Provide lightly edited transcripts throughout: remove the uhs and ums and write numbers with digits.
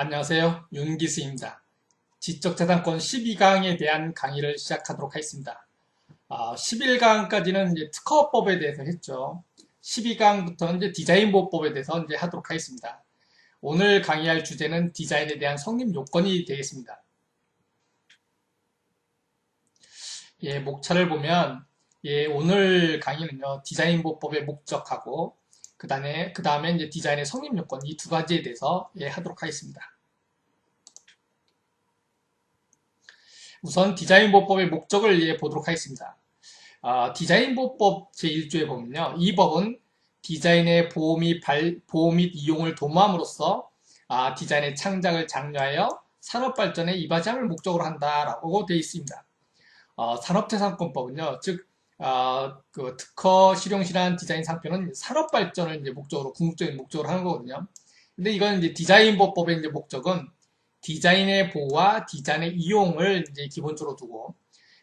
안녕하세요. 윤기수입니다. 지적재산권 12강에 대한 강의를 시작하도록 하겠습니다. 11강까지는 이제 특허법에 대해서 했죠. 12강부터는 이제 디자인보호법에 대해서 이제 하도록 하겠습니다. 오늘 강의할 주제는 디자인에 대한 성립 요건이 되겠습니다. 예, 목차를 보면, 예, 오늘 강의는요, 디자인보호법의 목적하고, 그 다음에 이제 디자인의 성립 요건, 이 두 가지에 대해서 예, 하도록 하겠습니다. 우선 디자인보호법의 목적을 예, 보도록 하겠습니다. 디자인보호법 제1조에 보면요. 이 법은 디자인의 보호 및 이용을 도모함으로써 디자인의 창작을 장려하여 산업발전에 이바지함을 목적으로 한다라고 되어 있습니다. 산업재산권법은요. 즉 그 특허 실용실한 디자인 상표는 산업발전을 이제 목적으로 궁극적인 목적으로 하는 거거든요. 근데 이건 이제 디자인보호법의 이제 목적은 디자인의 보호와 디자인의 이용을 이제 기본적으로 두고,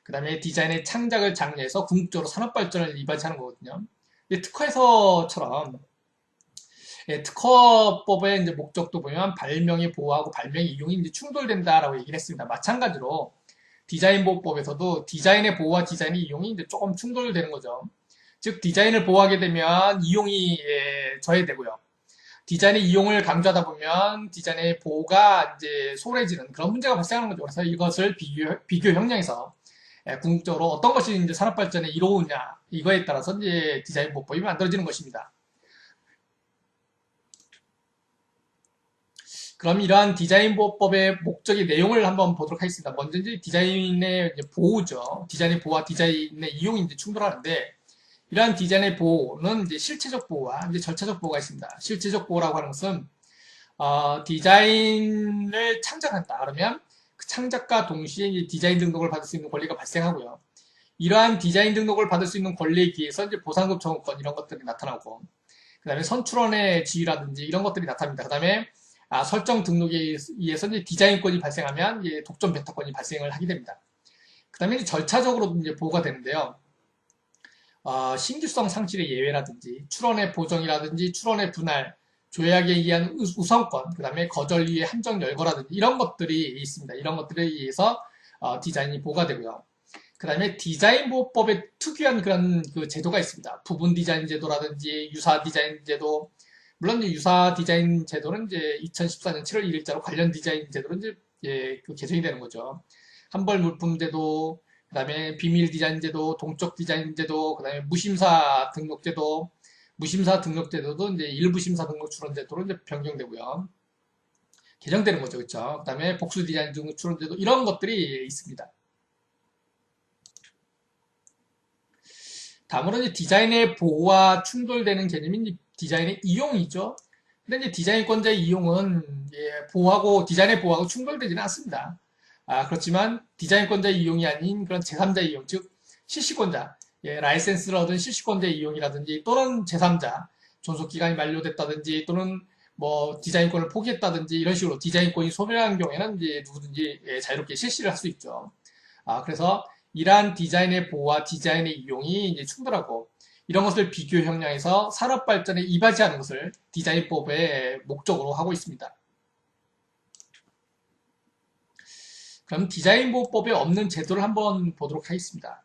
그 다음에 디자인의 창작을 장려해서 궁극적으로 산업발전을 이바지하는 거거든요. 특허에서처럼, 특허법의 이제 목적도 보면 발명의 보호하고 발명의 이용이 이제 충돌된다라고 얘기를 했습니다. 마찬가지로 디자인보호법에서도 디자인의 보호와 디자인의 이용이 이제 조금 충돌되는 거죠. 즉, 디자인을 보호하게 되면 이용이 저해되고요. 디자인의 이용을 강조하다 보면 디자인의 보호가 이제 소홀해지는 그런 문제가 발생하는 거죠. 그래서 이것을 비교 형량에서 궁극적으로 어떤 것이 이제 산업 발전에 이로우냐 이거에 따라서 이제 디자인 보호법이 만들어지는 것입니다. 그럼 이러한 디자인 보호법의 목적의 내용을 한번 보도록 하겠습니다. 먼저 이제 디자인의 이제 보호죠. 디자인의 보호와 디자인의 이용이 이제 충돌하는데, 이러한 디자인의 보호는 이제 실체적 보호와 이제 절차적 보호가 있습니다. 실체적 보호라고 하는 것은 디자인을 창작한다. 그러면 그 창작과 동시에 이제 디자인 등록을 받을 수 있는 권리가 발생하고요. 이러한 디자인 등록을 받을 수 있는 권리에 기해서 이제 보상급 청구권 이런 것들이 나타나고, 그 다음에 선출원의 지위라든지 이런 것들이 나타납니다. 그 다음에 설정 등록에 의해서 이제 디자인권이 발생하면 이제 독점 배타권이 발생을 하게 됩니다. 그 다음에 절차적으로 이제 보호가 되는데요. 신규성 상실의 예외라든지 출원의 보정이라든지 출원의 분할, 조약에 의한 우선권, 그 다음에 거절리의 한정 열거라든지 이런 것들이 있습니다. 이런 것들에 의해서 디자인이 보호가 되고요. 그 다음에 디자인 보호법에 특유한 그런 그 제도가 있습니다. 부분 디자인 제도라든지 유사 디자인 제도, 물론 유사 디자인 제도는 이제 2014년 7월 1일자로 관련 디자인 제도로 이제 그 개정이 되는 거죠. 한벌 물품 제도, 그 다음에 비밀 디자인 제도, 동적 디자인 제도, 그 다음에 무심사 등록 제도, 무심사 등록 제도도 이제 일부 심사 등록 출원 제도로 이제 변경되고요. 개정되는 거죠. 그렇죠? 그 다음에 복수 디자인 등록 출원 제도 이런 것들이 있습니다. 다음으로 이제 디자인의 보호와 충돌되는 개념이 디자인의 이용이죠. 근데 이제 디자인권자의 이용은 보호하고 디자인의 보호하고 충돌되지는 않습니다. 그렇지만 디자인권자의 이용이 아닌 그런 제3자의 이용, 즉 실시권자, 라이센스를 얻은 실시권자의 이용이라든지 또는 제3자, 존속기간이 만료됐다든지 또는 뭐 디자인권을 포기했다든지 이런 식으로 디자인권이 소멸한 경우에는 이제 누구든지 자유롭게 실시를 할 수 있죠. 그래서 이러한 디자인의 보호와 디자인의 이용이 이제 충돌하고 이런 것을 비교 형량에서 산업 발전에 이바지하는 것을 디자인법의 목적으로 하고 있습니다. 그럼 디자인보호법에 없는 제도를 한번 보도록 하겠습니다.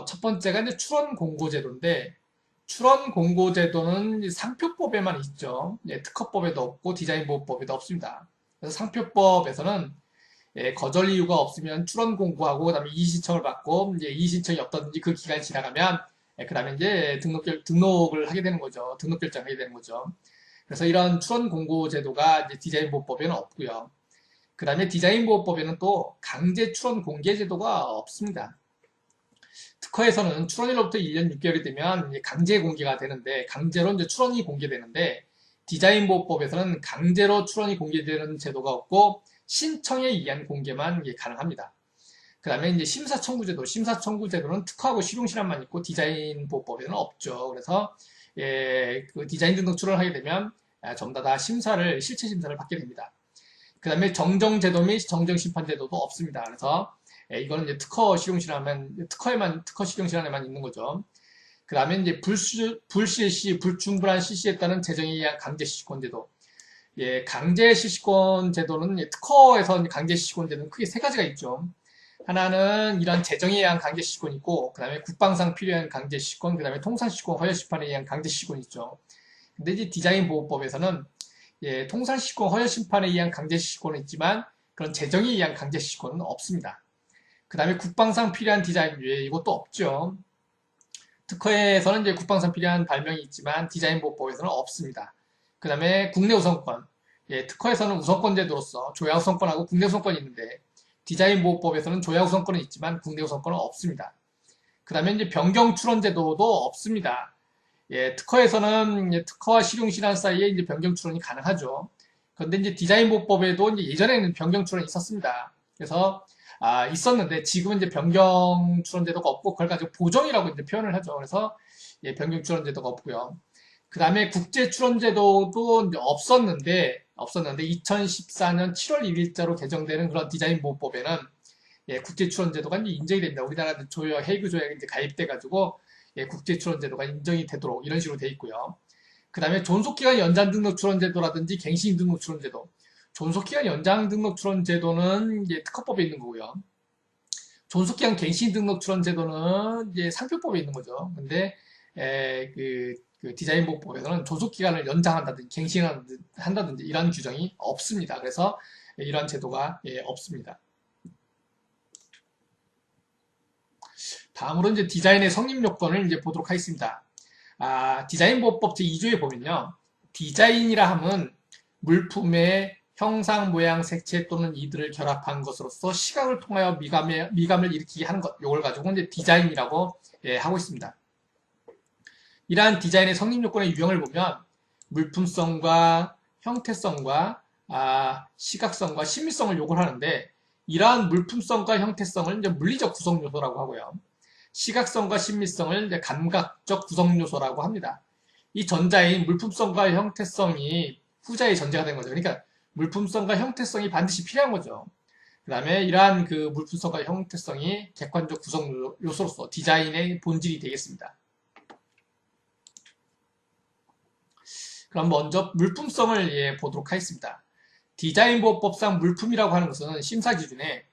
첫 번째가 이제 출원공고제도인데, 출원공고제도는 상표법에만 있죠. 특허법에도 없고 디자인보호법에도 없습니다. 그래서 상표법에서는 거절 이유가 없으면 출원 공고하고 그다음에 이의신청을 받고 이제 이의신청이 없다든지 그 기간이 지나가면 그다음에 이제 등록을 하게 되는 거죠. 등록 결정하게 되는 거죠. 그래서 이런 출원 공고 제도가 이제 디자인보호법에는 없고요. 그다음에 디자인보호법에는 또 강제 출원 공개 제도가 없습니다. 특허에서는 출원일로부터 1년 6개월이 되면 강제 공개가 되는데 강제로 이제 출원이 공개되는데 디자인보호법에서는 강제로 출원이 공개되는 제도가 없고 신청에 의한 공개만 가능합니다. 그 다음에 이제 심사청구제도, 심사청구제도는 특허하고 실용실험만 있고 디자인보호법에는 없죠. 그래서 그 디자인 등록 출원을 하게 되면 전부 다 실체 심사를 받게 됩니다. 그 다음에 정정제도 및 정정심판제도도 없습니다. 그래서 이거는 이제 특허 실용실험에만 있는 거죠. 그 다음에 이제 불실시, 불충분한 실시에 따른 재정에 의한 강제 실시권제도. 강제 실시권 제도는 특허에서 강제 실시권 제도는 크게 세 가지가 있죠. 하나는 이런 재정에 의한 강제 실시권이 있고, 그 다음에 국방상 필요한 강제 실시권, 그 다음에 통상 실시권 허여 심판에 의한 강제 실시권이 있죠. 근데 이제 디자인 보호법에서는 통상 실시권 허여 심판에 의한 강제 실시권은 있지만 그런 재정에 의한 강제 실시권은 없습니다. 그 다음에 국방상 필요한 디자인, 이것도 없죠. 특허에서는 이제 국방상 필요한 발명이 있지만 디자인 보호법에서는 없습니다. 그 다음에 국내 우선권. 특허에서는 우선권 제도로서 조야 우선권하고 국내 우선권이 있는데 디자인 보호법에서는 조야 우선권은 있지만 국내 우선권은 없습니다. 그 다음에 이제 변경 출원 제도도 없습니다. 특허에서는 특허와 실용 실현 사이에 이제 변경 출원이 가능하죠. 그런데 이제 디자인 보호법에도 이제 예전에는 변경 출원이 있었습니다. 그래서 있었는데 지금은 이제 변경 출원 제도가 없고 그걸 가지고 보정이라고 이제 표현을 하죠. 그래서 변경 출원 제도가 없고요. 그 다음에 국제 출원 제도도 이제 없었는데 2014년 7월 1일자로 개정되는 그런 디자인 보호법에는 국제 출원 제도가 이제 인정이 됩니다. 우리나라 헤이그 조약이 이제 가입돼 가지고 국제 출원 제도가 인정이 되도록 이런 식으로 돼 있고요. 그 다음에 존속기간 연장 등록 출원 제도라든지 갱신 등록 출원 제도. 존속기간 연장 등록 출원 제도는 이제 특허법에 있는 거고요. 존속기간 갱신 등록 출원 제도는 이제 상표법에 있는 거죠. 근데 그 디자인 보호법에서는 존속기간을 연장한다든지 갱신한다든지 이런 규정이 없습니다. 그래서 이런 제도가 없습니다. 다음으로 이제 디자인의 성립 요건을 이제 보도록 하겠습니다. 디자인 보호법 제2조에 보면요. 디자인이라 함은 물품의 형상, 모양, 색채 또는 이들을 결합한 것으로서 시각을 통하여 미감을 일으키게 하는 것. 이걸 가지고 이제 디자인이라고 하고 있습니다. 이러한 디자인의 성립 요건의 유형을 보면 물품성과 형태성과 시각성과 심미성을 요구를 하는데 이러한 물품성과 형태성을 이제 물리적 구성 요소라고 하고요. 시각성과 심미성을 이제 감각적 구성 요소라고 합니다. 이 전자인 물품성과 형태성이 후자의 전제가 된 거죠. 그러니까 물품성과 형태성이 반드시 필요한 거죠. 그 다음에 이러한 그 물품성과 형태성이 객관적 구성 요소로서 디자인의 본질이 되겠습니다. 그럼 먼저 물품성을 보도록 하겠습니다. 디자인보호법상 물품이라고 하는 것은 심사기준에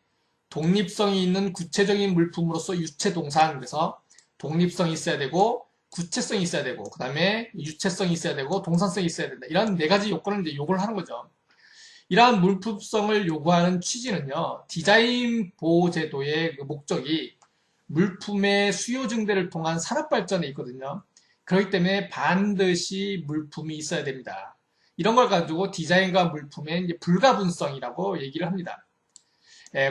독립성이 있는 구체적인 물품으로서 유체동산, 그래서 독립성이 있어야 되고 구체성이 있어야 되고 그 다음에 유체성이 있어야 되고 동산성이 있어야 된다. 이런 네 가지 요건을 이제 요구를 하는 거죠. 이러한 물품성을 요구하는 취지는요. 디자인 보호제도의 그 목적이 물품의 수요 증대를 통한 산업 발전에 있거든요. 그렇기 때문에 반드시 물품이 있어야 됩니다. 이런 걸 가지고 디자인과 물품의 이제 불가분성이라고 얘기를 합니다.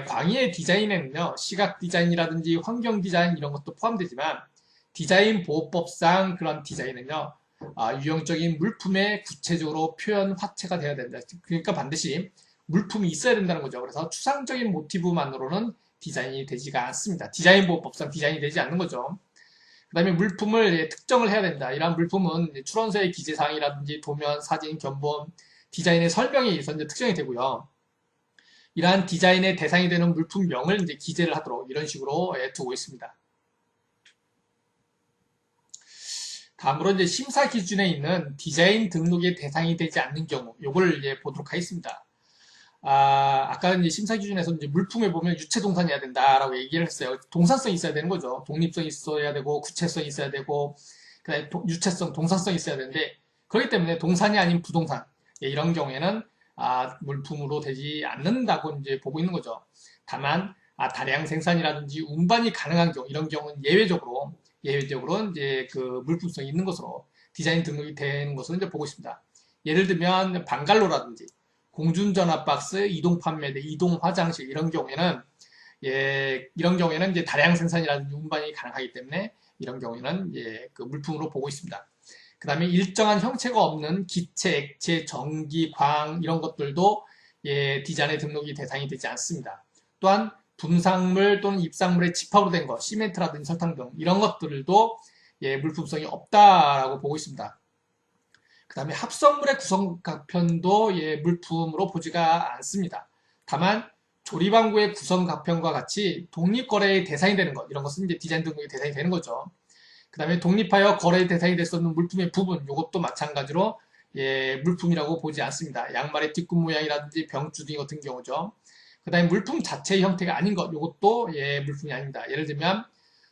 광의의 디자인에는요, 시각 디자인이라든지 환경 디자인 이런 것도 포함되지만 디자인 보호법상 그런 디자인은요, 유형적인 물품의 구체적으로 표현 화체가 되어야 된다. 그러니까 반드시 물품이 있어야 된다는 거죠. 그래서 추상적인 모티브만으로는 디자인이 되지가 않습니다. 디자인 보호법상 디자인이 되지 않는 거죠. 그 다음에 물품을 특정을 해야 된다. 이러한 물품은 출원서의 기재사항이라든지 도면, 사진, 견본, 디자인의 설명에 의해서 이제 특정이 되고요. 이러한 디자인의 대상이 되는 물품명을 이제 기재를 하도록 이런 식으로 두고 있습니다. 다음으로 이제 심사 기준에 있는 디자인 등록의 대상이 되지 않는 경우, 요걸 이제 보도록 하겠습니다. 아까 이제 심사 기준에서 이제 물품에 보면 유체 동산이어야 된다라고 얘기를 했어요. 동산성이 있어야 되는 거죠. 독립성이 있어야 되고, 구체성이 있어야 되고, 그다음에 유체성, 동산성이 있어야 되는데, 그렇기 때문에 동산이 아닌 부동산, 이런 경우에는 물품으로 되지 않는다고 이제 보고 있는 거죠. 다만, 다량 생산이라든지 운반이 가능한 경우, 이런 경우는 예외적으로 이제 그 물품성이 있는 것으로 디자인 등록이 되는 것으로 이제 보고 있습니다. 예를 들면, 방갈로라든지, 공중전화 박스, 이동 판매대, 이동 화장실 이런 경우에는 이제 다량 생산이라든지 운반이 가능하기 때문에 이런 경우에는 그 물품으로 보고 있습니다. 그 다음에 일정한 형체가 없는 기체, 액체, 전기, 광 이런 것들도 디자인의 등록이 대상이 되지 않습니다. 또한 분상물 또는 입상물의 집합으로 된 것, 시멘트라든지 설탕 등 이런 것들도 물품성이 없다라고 보고 있습니다. 그 다음에 합성물의 구성가편도 물품으로 보지가 않습니다. 다만 조리방구의 구성가편과 같이 독립거래의 대상이 되는 것, 이런 것은 이제 디자인 등록의 대상이 되는 거죠. 그 다음에 독립하여 거래의 대상이 될 수 없는 물품의 부분, 이것도 마찬가지로 물품이라고 보지 않습니다. 양말의 뒷굽 모양이라든지 병주둥이 같은 경우죠. 그 다음에 물품 자체의 형태가 아닌 것, 이것도 물품이 아닙니다. 예를 들면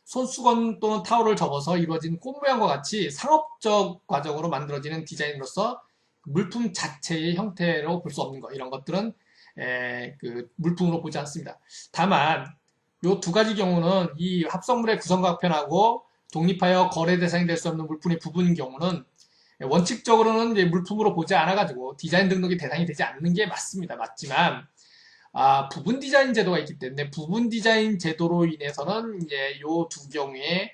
손수건 또는 타올을 접어서 이루어진 꽃 모양과 같이 상업적 과정으로 만들어지는 디자인으로서 물품 자체의 형태로 볼 수 없는 것, 이런 것들은 그 물품으로 보지 않습니다. 다만 요 두 가지 경우는 이 합성물의 구성과편하고 독립하여 거래 대상이 될 수 없는 물품의 부분인 경우는 원칙적으로는 이제 물품으로 보지 않아가지고 디자인 등록이 대상이 되지 않는 게 맞습니다. 맞지만 부분 디자인 제도가 있기 때문에 부분 디자인 제도로 인해서는 이제 요 두 경우에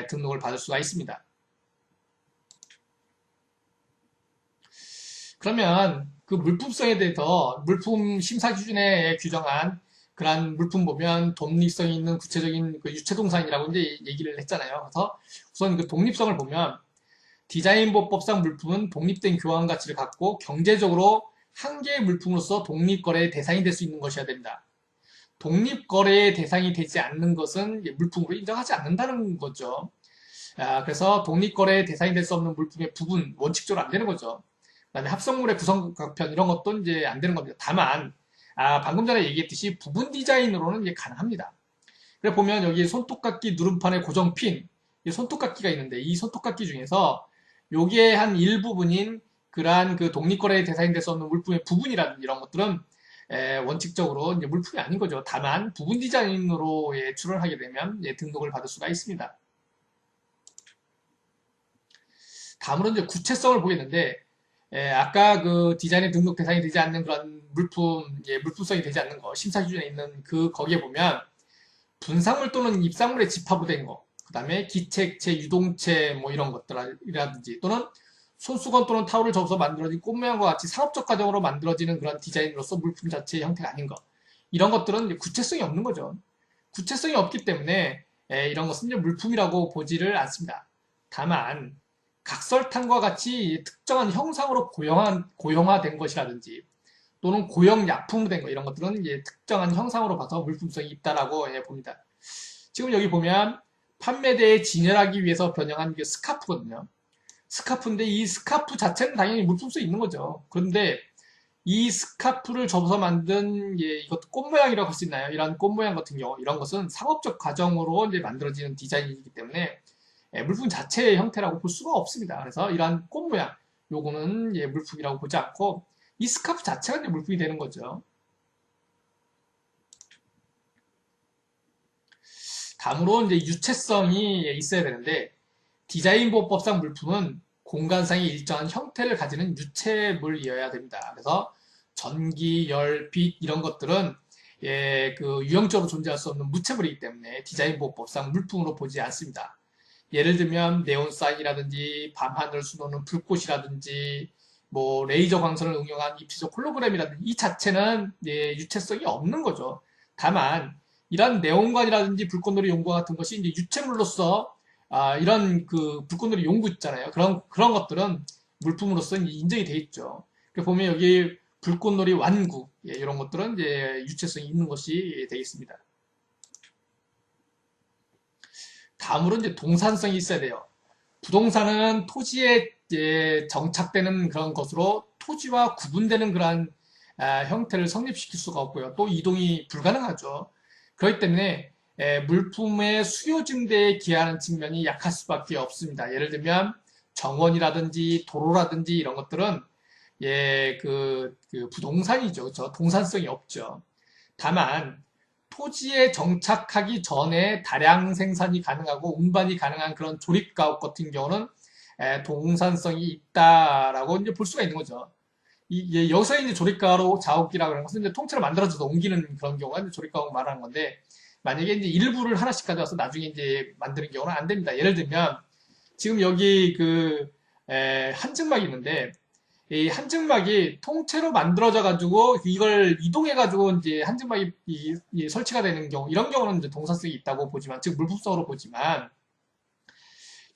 등록을 받을 수가 있습니다. 그러면 그 물품성에 대해서 물품 심사 기준에 규정한 그런 물품 보면 독립성이 있는 구체적인 그 유체동산이라고 이제 얘기를 했잖아요. 그래서 우선 그 독립성을 보면 디자인보법상 물품은 독립된 교환 가치를 갖고 경제적으로 한 개의 물품으로서 독립거래의 대상이 될 수 있는 것이어야 됩니다. 독립거래의 대상이 되지 않는 것은 물품으로 인정하지 않는다는 거죠. 그래서 독립거래의 대상이 될 수 없는 물품의 부분, 원칙적으로 안 되는 거죠. 그 다음에 합성물의 구성편 이런 것도 이제 안 되는 겁니다. 다만 방금 전에 얘기했듯이 부분 디자인으로는 이게 가능합니다. 그래 보면 여기 손톱깎이 누름판의 고정핀, 손톱깎이가 있는데 이 손톱깎이 중에서 요게 한 일부분인 그러한 그 독립거래의 대상이 될 수 없는 물품의 부분이라든지 이런 것들은 원칙적으로 이제 물품이 아닌 거죠. 다만 부분 디자인으로 출원을 하게 되면 등록을 받을 수가 있습니다. 다음으로 이제 구체성을 보겠는데 아까 그 디자인에 등록 대상이 되지 않는 그런 물품, 물품성이 되지 않는 거, 심사 기준에 있는 그 거기에 보면 분사물 또는 입상물에 집합으로 된 거, 그 다음에 기체액체, 유동체 뭐 이런 것들이라든지 또는 손수건 또는 타올을 접어서 만들어진 꽃 모양과 같이 상업적 과정으로 만들어지는 그런 디자인으로서 물품 자체의 형태가 아닌 것, 이런 것들은 구체성이 없는 거죠. 구체성이 없기 때문에 이런 것은 이제 물품이라고 보지를 않습니다. 다만 각설탕과 같이 특정한 형상으로 고형화된 것이라든지 또는 고형 약품으로 된 것, 이런 것들은 이제 특정한 형상으로 봐서 물품성이 있다라고 봅니다. 지금 여기 보면 판매대에 진열하기 위해서 변형한 게 스카프거든요. 스카프인데 이 스카프 자체는 당연히 물품성이 있는 거죠. 그런데 이 스카프를 접어서 만든 이것도 꽃 모양이라고 할 수 있나요? 이런 꽃 모양 같은 경우 이런 것은 상업적 과정으로 이제 만들어지는 디자인이기 때문에 물품 자체의 형태라고 볼 수가 없습니다. 그래서 이러한 꽃 모양 요거는 물품이라고 보지 않고 이 스카프 자체가 이제 물품이 되는 거죠. 다음으로 이제 유체성이 있어야 되는데 디자인보호법상 물품은 공간상의 일정한 형태를 가지는 유체물이어야 됩니다. 그래서 전기, 열, 빛 이런 것들은 그 유형적으로 존재할 수 없는 무체물이기 때문에 디자인보호법상 물품으로 보지 않습니다. 예를 들면 네온사인이라든지 밤하늘 수놓는 불꽃이라든지 뭐 레이저 광선을 응용한 입체적 홀로그램이라든지 이 자체는 유체성이 없는 거죠. 다만 이런 네온관이라든지 불꽃놀이 용구 같은 것이 이제 유체물로서 이런 그 불꽃놀이 용구 있잖아요. 그런 것들은 물품으로서 인정이 돼 있죠. 보면 여기 불꽃놀이 완구 이런 것들은 이제 유체성이 있는 것이 되겠습니다. 다음으로 이제 동산성이 있어야 돼요. 부동산은 토지에 정착되는 그런 것으로 토지와 구분되는 그러한 형태를 성립시킬 수가 없고요. 또 이동이 불가능하죠. 그렇기 때문에 물품의 수요 증대에 기하는 측면이 약할 수밖에 없습니다. 예를 들면 정원이라든지 도로라든지 이런 것들은 그 부동산이죠. 그렇죠? 동산성이 없죠. 다만 토지에 정착하기 전에 다량 생산이 가능하고 운반이 가능한 그런 조립가옥 같은 경우는 동산성이 있다라고 이제 볼 수가 있는 거죠. 여기서 이제 조립가로 자옥이라고 하는 것은 이제 통째로 만들어져서 옮기는 그런 경우가 이제 조립가옥 말하는 건데 만약에 이제 일부를 하나씩 가져와서 나중에 이제 만드는 경우는 안 됩니다. 예를 들면 지금 여기 그 한증막이 있는데 이 한증막이 통째로 만들어져 가지고 이걸 이동해 가지고 이제 한증막이 설치가 되는 경우 이런 경우는 이제 동산성이 있다고 보지만 즉 물품성으로 보지만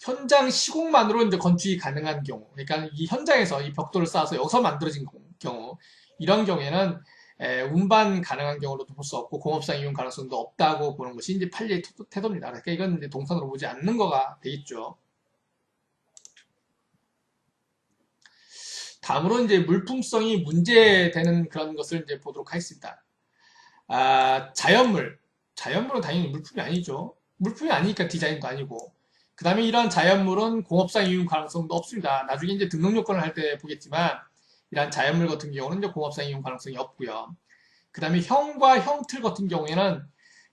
현장 시공만으로 이제 건축이 가능한 경우 그러니까 이 현장에서 이 벽돌을 쌓아서 여기서 만들어진 경우 이런 경우에는 운반 가능한 경우로도 볼 수 없고 공업상 이용 가능성도 없다고 보는 것이 이제 판례의 태도입니다. 그러니까 이건 이제 동산으로 보지 않는 거가 되겠죠. 다음으로 이제 물품성이 문제되는 그런 것을 이제 보도록 하겠습니다. 자연물. 자연물은 당연히 물품이 아니죠. 물품이 아니니까 디자인도 아니고. 그 다음에 이러한 자연물은 공업상 이용 가능성도 없습니다. 나중에 이제 등록 요건을 할 때 보겠지만, 이러한 자연물 같은 경우는 이제 공업상 이용 가능성이 없고요. 그 다음에 형과 형틀 같은 경우에는,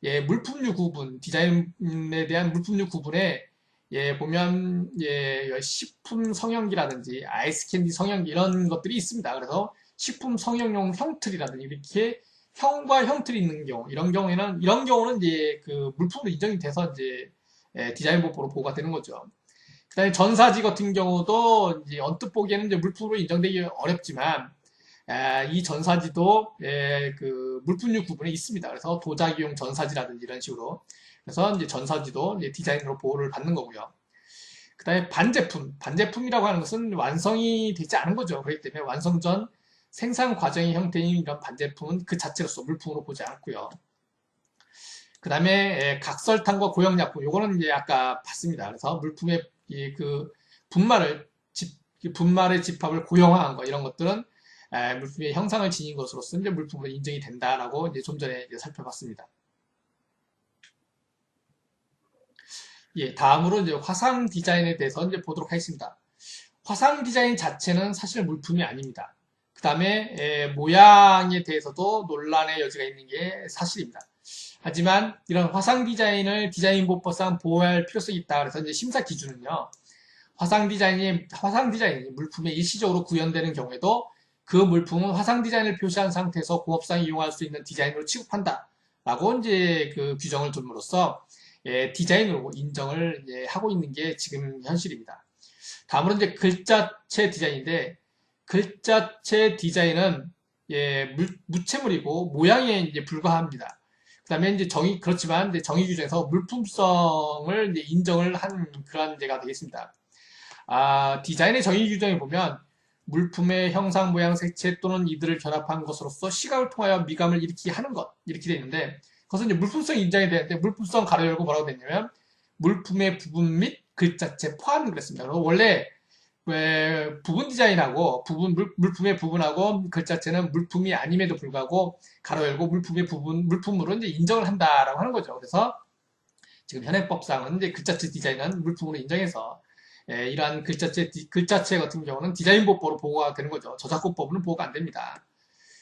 예, 물품류 구분, 디자인에 대한 물품류 구분에, 예, 보면, 예, 식품 성형기라든지 아이스 캔디 성형기 이런 것들이 있습니다. 그래서 식품 성형용 형틀이라든지 이렇게 형과 형틀이 있는 경우, 이런 경우는 이제 그 물품으로 인정이 돼서 이제 예, 디자인 보고로 보고가 되는 거죠. 그 다음에 전사지 같은 경우도 이제 언뜻 보기에는 이제 물품으로 인정되기 어렵지만, 이 전사지도 예, 그 물품류 구분에 있습니다. 그래서 도자기용 전사지라든지 이런 식으로. 그래서 이제 전사지도 이제 디자인으로 보호를 받는 거고요. 그 다음에 반제품. 반제품이라고 하는 것은 완성이 되지 않은 거죠. 그렇기 때문에 완성 전 생산 과정의 형태인 이런 반제품은 그 자체로서 물품으로 보지 않고요. 그 다음에 각설탕과 고형약품, 요거는 이제 아까 봤습니다. 그래서 물품의 그 분말의 집합을 고형화한 거 이런 것들은 물품의 형상을 지닌 것으로서 이제 물품으로 인정이 된다라고 이제 좀 전에 이제 살펴봤습니다. 예, 다음으로 이제 화상 디자인에 대해서 이제 보도록 하겠습니다. 화상 디자인 자체는 사실 물품이 아닙니다. 그 다음에 모양에 대해서도 논란의 여지가 있는 게 사실입니다. 하지만 이런 화상 디자인을 디자인보호법상 보호할 필요성이 있다. 그래서 이제 심사 기준은요. 화상 디자인이 물품에 일시적으로 구현되는 경우에도 그 물품은 화상 디자인을 표시한 상태에서 공업상 이용할 수 있는 디자인으로 취급한다. 라고 이제 그 규정을 둠으로써 디자인으로 인정을 하고 있는 게 지금 현실입니다. 다음으로 이제 글자체 디자인인데, 글자체 디자인은 무체물이고 모양에 이제 불과합니다. 그 다음에 이제 그렇지만 이제 정의 규정에서 물품성을 이제 인정을 한 그러한 예가 되겠습니다. 디자인의 정의 규정에 보면 물품의 형상, 모양, 색채 또는 이들을 결합한 것으로서 시각을 통하여 미감을 일으키게 하는 것 이렇게 되어 있는데, 그것은 이제 물품성이 인정이 되는데 물품성 가로 열고 뭐라고 되냐면 물품의 부분 및 글자체 포함 그랬습니다. 그래서 원래 부분 디자인하고 물품의 부분하고 글자체는 물품이 아님에도 불구하고 가로 열고 물품으로 이제 인정을 한다라고 하는 거죠. 그래서 지금 현행법상은 이제 글자체 디자인은 물품으로 인정해서 이러한 글자체 같은 경우는 디자인보호법으로 보호가 되는 거죠. 저작권법은 보호가 안 됩니다.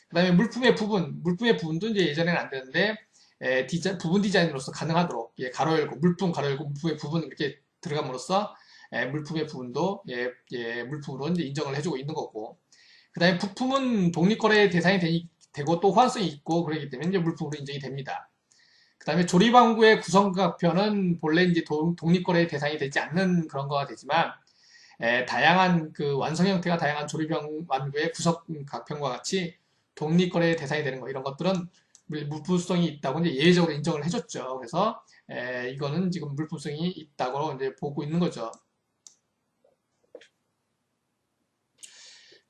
그 다음에 물품의 부분도 이제 예전에는 안 되는데 부분 디자인으로서 가능하도록 가로 열고 가로 열고 물품의 부분 이렇게 들어감으로써 물품의 부분도 물품으로 이제 인정을 해주고 있는 거고, 그 다음에 부품은 독립거래 대상이 되고 또 호환성이 있고 그렇기 때문에 이제 물품으로 인정이 됩니다. 그 다음에 조립왕구의 구성각편은 본래 이제 독립거래 대상이 되지 않는 그런 거가 되지만, 다양한 그 완성 형태가 다양한 조립왕구의 구성각편과 같이 독립거래 대상이 되는 거 이런 것들은 물품성이 있다고 이제 예외적으로 인정을 해줬죠. 그래서 이거는 지금 물품성이 있다고 이제 보고 있는 거죠.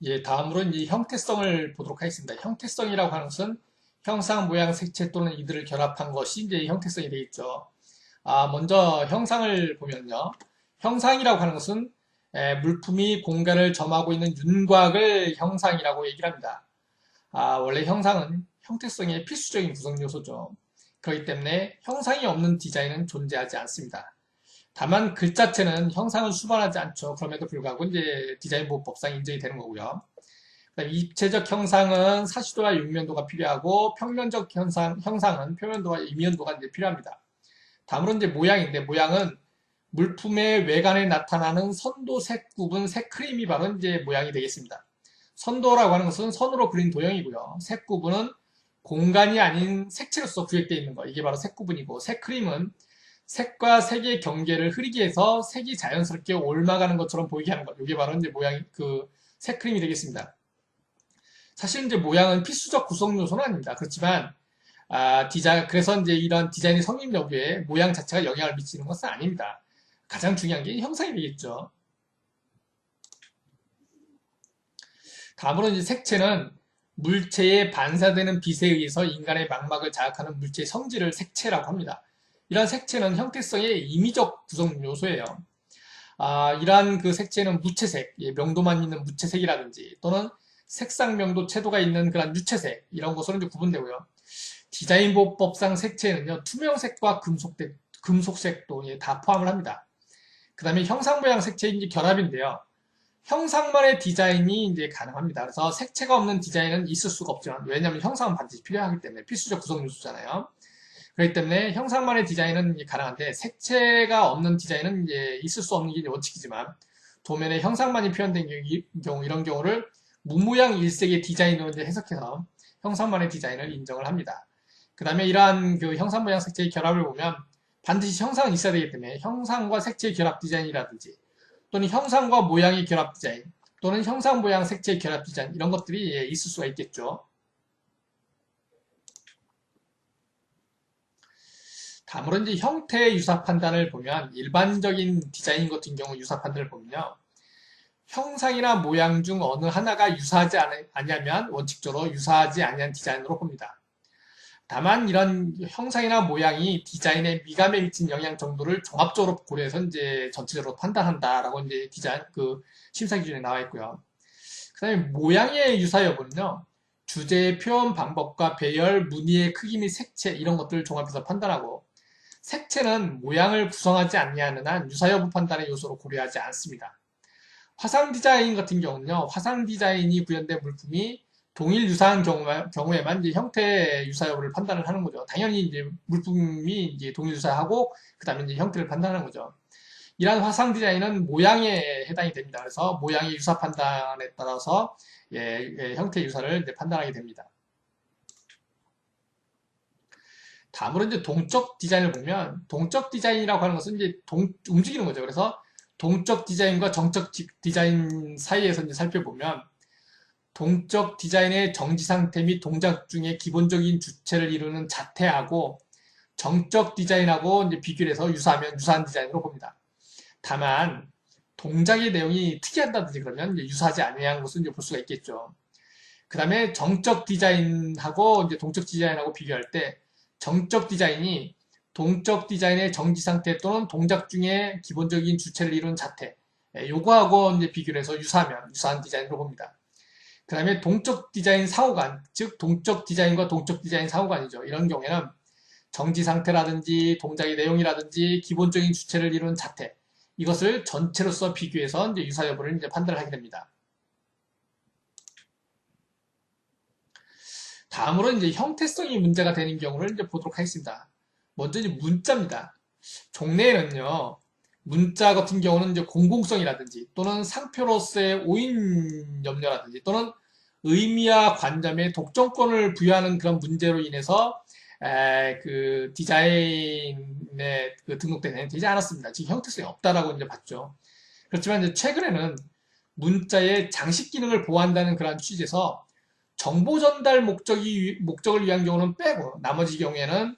예, 다음으로 이제 형태성을 보도록 하겠습니다. 형태성이라고 하는 것은 형상, 모양, 색채 또는 이들을 결합한 것이 이제 형태성이 되겠죠. 먼저 형상을 보면요. 형상이라고 하는 것은 물품이 공간을 점하고 있는 윤곽을 형상이라고 얘기를 합니다. 원래 형상은 형태성의 필수적인 구성 요소죠. 그렇기 때문에 형상이 없는 디자인은 존재하지 않습니다. 다만 글자체는 형상을 수반하지 않죠. 그럼에도 불구하고 이제 디자인보호법상 인정이 되는 거고요. 그다음에 입체적 형상은 사시도와 육면도가 필요하고 평면적 형상은 표면도와 이면도가 이제 필요합니다. 다음으로 이제 모양인데, 모양은 물품의 외관에 나타나는 선도, 색 구분, 색 흐림이 바로 이제 모양이 되겠습니다. 선도라고 하는 것은 선으로 그린 도형이고요. 색 구분은 공간이 아닌 색채로서 구획되어 있는 거, 이게 바로 색 구분이고, 색 흐림은 색과 색의 경계를 흐리게 해서 색이 자연스럽게 올라가는 것처럼 보이게 하는 것, 이게 바로 이제 색 흐림이 되겠습니다. 사실 이제 모양은 필수적 구성 요소는 아닙니다. 그렇지만 그래서 이제 이런 디자인의 성립 여부에 모양 자체가 영향을 미치는 것은 아닙니다. 가장 중요한 게 형상이 되겠죠. 다음으로 이제 색채는 물체에 반사되는 빛에 의해서 인간의 망막을 자극하는 물체의 성질을 색채라고 합니다. 이런 색채는 형태성의 임의적 구성 요소예요. 이러한 그 색채는 무채색, 예, 명도만 있는 무채색이라든지 또는 색상 명도 채도가 있는 그런 유채색 이런 것으로 이제 구분되고요. 디자인 보호법상 색채는요 투명색과 금속색도 예, 다 포함을 합니다. 그 다음에 형상 모양 색채인지 결합인데요. 형상만의 디자인이 이제 가능합니다. 그래서 색채가 없는 디자인은 있을 수가 없지만 왜냐하면 형상은 반드시 필요하기 때문에 필수적 구성 요소잖아요. 그렇기 때문에 형상만의 디자인은 가능한데 색채가 없는 디자인은 이제 있을 수 없는 게 원칙이지만 도면에 형상만이 표현된 경우 이런 경우를 무모양 일색의 디자인으로 이제 해석해서 형상만의 디자인을 인정을 합니다. 그 다음에 이러한 그 형상 모양 색채의 결합을 보면 반드시 형상은 있어야 되기 때문에 형상과 색채의 결합 디자인이라든지 또는 형상과 모양의 결합 디자인 또는 형상 모양 색채의 결합 디자인 이런 것들이 예, 있을 수가 있겠죠. 다음으로 이제 형태의 유사 판단을 보면 일반적인 디자인 같은 경우 유사 판단을 보면요. 형상이나 모양 중 어느 하나가 유사하지 않냐면 원칙적으로 유사하지 아니한 디자인으로 봅니다. 다만 이런 형상이나 모양이 디자인의 미감에 미친 영향 정도를 종합적으로 고려해서 이제 전체적으로 판단한다라고 이제 디자인 그 심사 기준에 나와 있고요. 그다음에 모양의 유사 여부는요. 주제의 표현 방법과 배열, 무늬의 크기 및 색채 이런 것들을 종합해서 판단하고 색채는 모양을 구성하지 않냐는 한 유사 여부 판단의 요소로 고려하지 않습니다. 화상 디자인 같은 경우는요, 화상 디자인이 구현된 물품이 동일 유사한 경우에만 이제 형태 유사 여부를 판단을 하는 거죠. 당연히 이제 물품이 이제 동일 유사하고, 그 다음에 이제 형태를 판단하는 거죠. 이러한 화상 디자인은 모양에 해당이 됩니다. 그래서 모양의 유사 판단에 따라서 형태 유사를 이제 판단하게 됩니다. 다음으로 이제 동적 디자인을 보면 동적 디자인이라고 하는 것은 이제 움직이는 거죠. 그래서 동적 디자인과 정적 디자인 사이에서 이제 살펴보면 동적 디자인의 정지 상태 및 동작 중에 기본적인 주체를 이루는 자태하고 정적 디자인하고 이제 비교를 해서 유사하면 유사한 디자인으로 봅니다. 다만 동작의 내용이 특이하다든지 그러면 이제 유사하지 아니한 것은 이제 볼 수가 있겠죠. 그 다음에 정적 디자인하고 이제 동적 디자인하고 비교할 때 정적 디자인이 동적 디자인의 정지 상태 또는 동작 중에 기본적인 주체를 이루는 자태, 요거하고 이제 비교를 해서 유사하면 유사한 디자인으로 봅니다. 그 다음에 동적 디자인 상호간, 즉 동적 디자인과 동적 디자인 상호간이죠. 이런 경우에는 정지 상태라든지 동작의 내용이라든지 기본적인 주체를 이루는 자태, 이것을 전체로서 비교해서 이제 유사 여부를 이제 판단을 하게 됩니다. 다음으로 이제 형태성이 문제가 되는 경우를 이제 보도록 하겠습니다. 먼저 이제 문자입니다. 종래에는요, 문자 같은 경우는 이제 공공성이라든지 또는 상표로서의 오인 염려라든지 또는 의미와 관점에 독점권을 부여하는 그런 문제로 인해서 그 디자인에 그 등록되지 않았습니다. 지금 형태성이 없다라고 이제 봤죠. 그렇지만 이제 최근에는 문자의 장식 기능을 보호한다는 그런 취지에서 정보 전달 목적을 위한 경우는 빼고 나머지 경우에는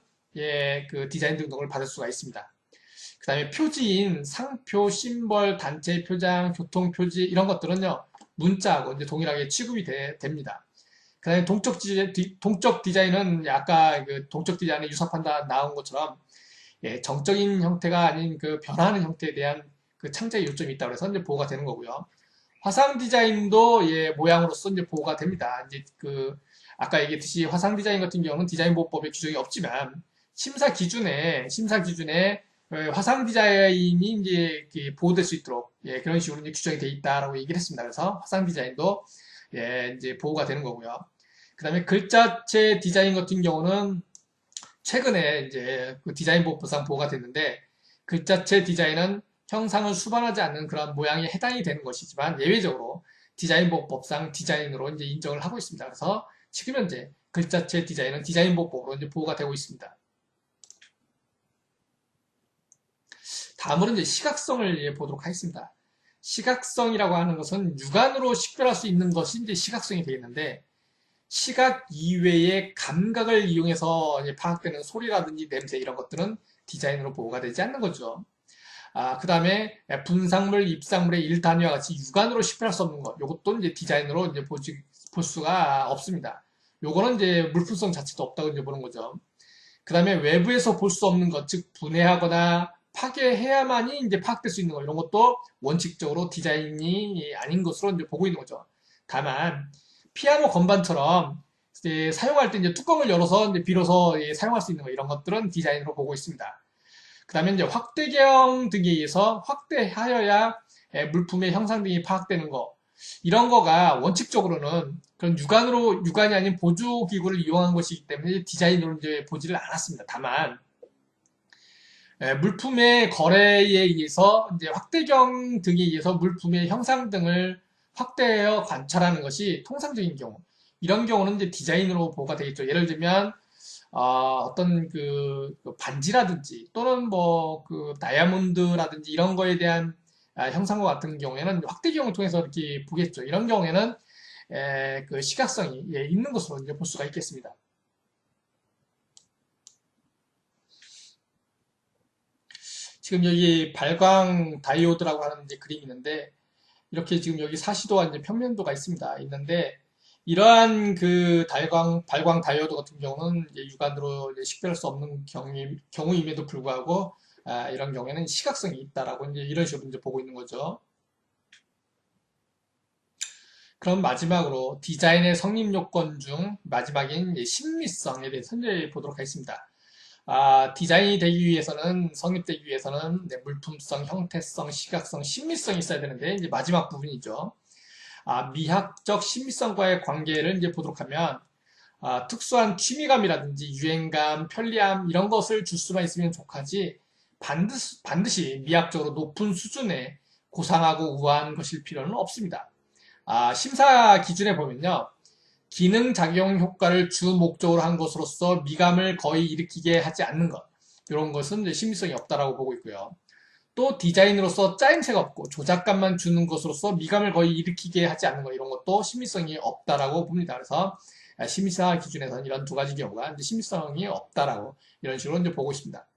그 디자인 등록을 받을 수가 있습니다. 그 다음에 표지인 상표, 심벌, 단체 표장, 교통 표지 이런 것들은요 문자하고 이제 동일하게 취급이 됩니다. 그 다음에 동적 디자인은 아까 그 동적 디자인의 유사 판단 나온 것처럼 정적인 형태가 아닌 그 변화하는 형태에 대한 그 창작의 요점이 있다고 해서 이제 보호가 되는 거고요. 화상 디자인도 모양으로서 이제 보호가 됩니다. 이제 그 아까 얘기했듯이 화상 디자인 같은 경우는 디자인 보호법에 규정이 없지만 심사 기준에 화상 디자인이 이제 보호될 수 있도록 그런 식으로 이제 규정이 돼 있다라고 얘기를 했습니다. 그래서 화상 디자인도 이제 보호가 되는 거고요. 그다음에 글자체 디자인 같은 경우는 최근에 이제 그 디자인 보호법상 보호가 됐는데 글자체 디자인은 형상을 수반하지 않는 그런 모양에 해당이 되는 것이지만 예외적으로 디자인 보호법상 디자인으로 이제 인정을 하고 있습니다. 그래서 지금 현재 글자체 디자인은 디자인 보호법으로 이제 보호가 되고 있습니다. 다음으로 이제 시각성을 보도록 하겠습니다. 시각성이라고 하는 것은 육안으로 식별할 수 있는 것이 이제 시각성이 되겠는데 시각 이외의 감각을 이용해서 파악되는 소리라든지 냄새 이런 것들은 디자인으로 보호가 되지 않는 거죠. 그 다음에 분상물, 입상물의 일단위와 같이 육안으로 식별할 수 없는 것, 이것도 이제 디자인으로 이제 볼 수가 없습니다. 요거는 이제 물품성 자체도 없다고 이제 보는 거죠. 그 다음에 외부에서 볼 수 없는 것, 즉 분해하거나 파괴해야만이 이제 파악될 수 있는 거 이런 것도 원칙적으로 디자인이 아닌 것으로 이제 보고 있는 거죠. 다만 피아노 건반처럼 이제 사용할 때 이제 뚜껑을 열어서 이제 비로소 사용할 수 있는 거 이런 것들은 디자인으로 보고 있습니다. 그 다음에 이제 확대경 등에 의해서 확대하여야 물품의 형상 등이 파악되는 거 이런 거가 원칙적으로는 그런 육안이 아닌 보조 기구를 이용한 것이기 때문에 디자인으로 이제 보지를 않았습니다. 다만 물품의 거래에 의해서 이제 확대경 등에 의해서 물품의 형상 등을 확대하여 관찰하는 것이 통상적인 경우. 이런 경우는 이제 디자인으로 보호가 되겠죠. 예를 들면 어떤 그 반지라든지 또는 뭐 그 다이아몬드라든지 이런 거에 대한 형상과 같은 경우에는 확대경을 통해서 이렇게 보겠죠. 이런 경우에는 그 시각성이 있는 것으로 이제 볼 수가 있겠습니다. 지금 여기 발광 다이오드라고 하는 이제 그림이 있는데 이렇게 지금 여기 사시도와 이제 평면도가 있는데 이러한 그 발광 다이오드 같은 경우는 이제 육안으로 이제 식별할 수 없는 경우임에도 불구하고 이런 경우에는 시각성이 있다라고 이제 이런 식으로 이제 보고 있는 거죠. 그럼 마지막으로 디자인의 성립 요건 중 마지막인 신미성에 대해서 이제 보도록 하겠습니다. 디자인이 되기 위해서는, 성립되기 위해서는 물품성, 형태성, 시각성, 신미성이 있어야 되는데, 이제 마지막 부분이죠. 미학적 신미성과의 관계를 이제 보도록 하면, 특수한 취미감이라든지 유행감, 편리함, 이런 것을 줄 수만 있으면 족하지, 반드시 미학적으로 높은 수준의 고상하고 우아한 것일 필요는 없습니다. 심사 기준에 보면요. 기능작용 효과를 주 목적으로 한 것으로서 미감을 거의 일으키게 하지 않는 것. 이런 것은 신미성이 없다라고 보고 있고요. 또 디자인으로서 짜임새가 없고 조작감만 주는 것으로서 미감을 거의 일으키게 하지 않는 것. 이런 것도 신미성이 없다라고 봅니다. 그래서 심사 기준에서는 이런 두 가지 경우가 신미성이 없다라고 이런 식으로 이제 보고 있습니다.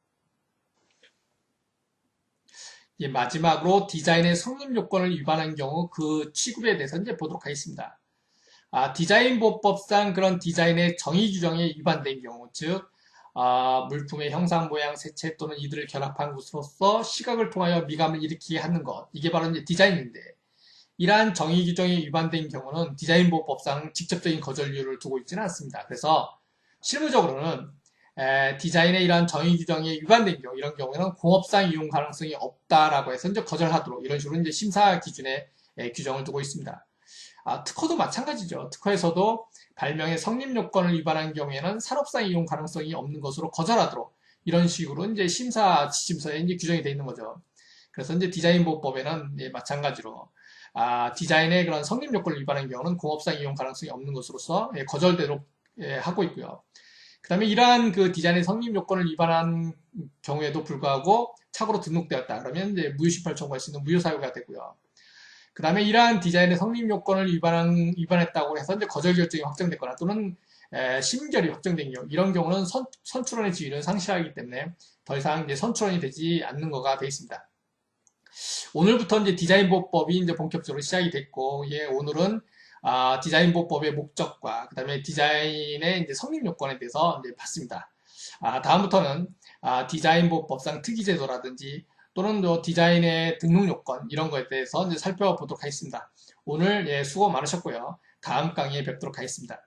마지막으로 디자인의 성립 요건을 위반한 경우 그 취급에 대해서 이제 보도록 하겠습니다. 디자인 보법상 그런 디자인의 정의 규정에 위반된 경우, 즉 물품의 형상, 모양, 색채 또는 이들을 결합한 것으로서 시각을 통하여 미감을 일으키게 하는 것, 이게 바로 이제 디자인인데, 이러한 정의 규정에 위반된 경우는 디자인 보법상 직접적인 거절료를 두고 있지는 않습니다. 그래서 실무적으로는 디자인의 이러한 정의 규정에 위반된 경우, 이런 경우에는 공업상 이용 가능성이 없다라고 해서 이제 거절하도록 이런 식으로 이제 심사 기준에 규정을 두고 있습니다. 특허도 마찬가지죠. 특허에서도 발명의 성립 요건을 위반한 경우에는 산업상 이용 가능성이 없는 것으로 거절하도록 이런 식으로 이제 심사 지침서에 이제 규정이 되어 있는 거죠. 그래서 이제 디자인보호법에는 마찬가지로 디자인의 그런 성립 요건을 위반한 경우는 공업상 이용 가능성이 없는 것으로서 거절되도록 하고 있고요. 그 다음에 이러한 그 디자인의 성립 요건을 위반한 경우에도 불구하고 착오로 등록되었다. 그러면 이제 무효18 청구할 수 있는 무효 사유가 되고요. 그 다음에 이러한 디자인의 성립 요건을 위반했다고 해서 이제 거절 결정이 확정됐거나 또는 심결이 확정된 경우, 이런 경우는 선출원의 지위를 상실하기 때문에 더 이상 이제 선출원이 되지 않는 거가 되어 있습니다. 오늘부터 이제 디자인보호법이 이제 본격적으로 시작이 됐고, 오늘은 디자인보호법의 목적과 그다음에 디자인의 이제 성립 요건에 대해서 이제 봤습니다. 다음부터는 디자인보호법상 특이제도라든지 또는 디자인의 등록 요건 이런 거에 대해서 이제 살펴보도록 하겠습니다. 오늘 수고 많으셨고요. 다음 강의에 뵙도록 하겠습니다.